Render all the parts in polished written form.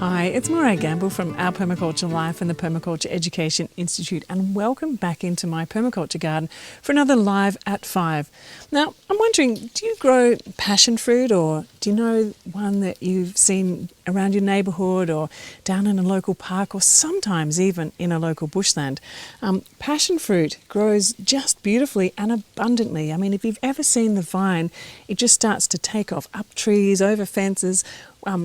Hi, it's Morag from Our Permaculture Life and the Permaculture Education Institute, and welcome back into my permaculture garden for another Live at 5. Now, I'm wondering, do you grow passion fruit, or do you know one that you've seen around your neighbourhood or down in a local park, or sometimes even in a local bushland? Passion fruit grows just beautifully and abundantly. I mean, if you've ever seen the vine, it just starts to take off up trees, over fences.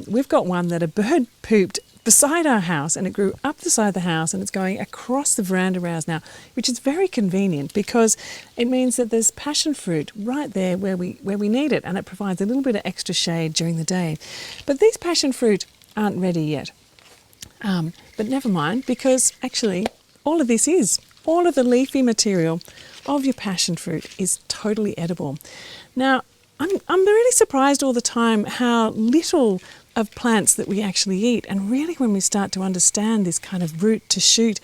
We've got one that a bird pooped beside our house, and it grew up the side of the house, and it's going across the veranda rails now, which is very convenient because it means that there's passion fruit right there where we need it, and it provides a little bit of extra shade during the day. But these passion fruit aren't ready yet. But never mind, because actually all of the leafy material of your passion fruit is totally edible. Now, I'm really surprised all the time how little of plants that we actually eat, and really when we start to understand this kind of root to shoot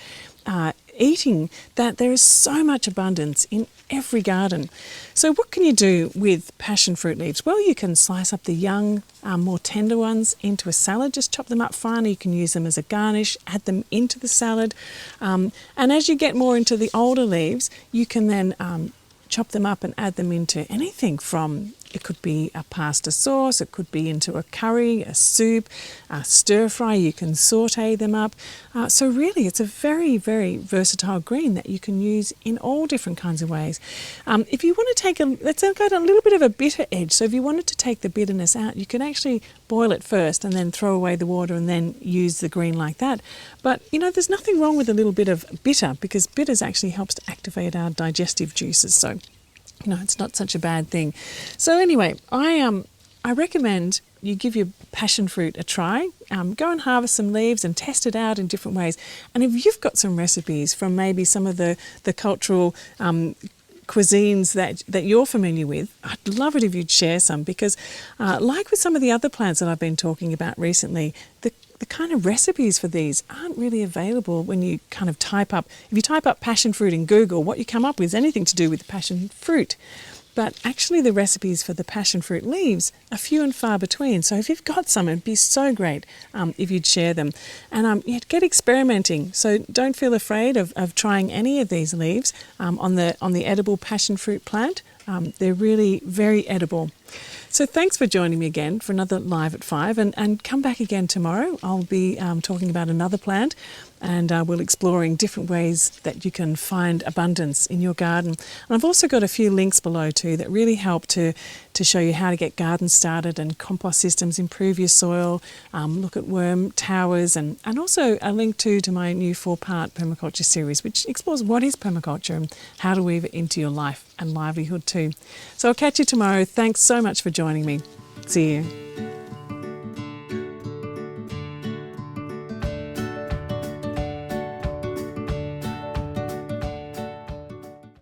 eating, that there is so much abundance in every garden. So what can you do with passion fruit leaves? Well, you can slice up the young, more tender ones into a salad, just chop them up fine. You can use them as a garnish, add them into the salad. And as you get more into the older leaves, you can then chop them up and add them into anything from, it could be a pasta sauce, it could be into a curry, a soup, a stir fry. You can saute them up. So really it's a very, very versatile green that you can use in all different kinds of ways. If you want to take let's go a little bit of a bitter edge. So if you wanted to take the bitterness out, you could actually boil it first and then throw away the water and then use the green like that. But there's nothing wrong with a little bit of bitter, because bitters actually helps to activate our digestive juices. So it's not such a bad thing. So anyway, I recommend you give your passion fruit a try. Go and harvest some leaves and test it out in different ways. And if you've got some recipes from maybe some of the cultural cuisines that you're familiar with, I'd love it if you'd share some, because like with some of the other plants that I've been talking about recently, the kind of recipes for these aren't really available when you kind of if you type up passion fruit in Google, what you come up with is anything to do with passion fruit. But actually the recipes for the passion fruit leaves are few and far between. So if you've got some, it'd be so great if you'd share them. And get experimenting. So don't feel afraid of trying any of these leaves on the edible passion fruit plant. They're really very edible. So thanks for joining me again for another Live at 5, and come back again tomorrow. I'll be talking about another plant, and we'll exploring different ways that you can find abundance in your garden. And I've also got a few links below too that really help to show you how to get gardens started and compost systems, improve your soil, look at worm towers, and also a link to my new 4-part permaculture series, which explores what is permaculture and how to weave it into your life and livelihood too. So I'll catch you tomorrow. Thanks so much for joining me. See you.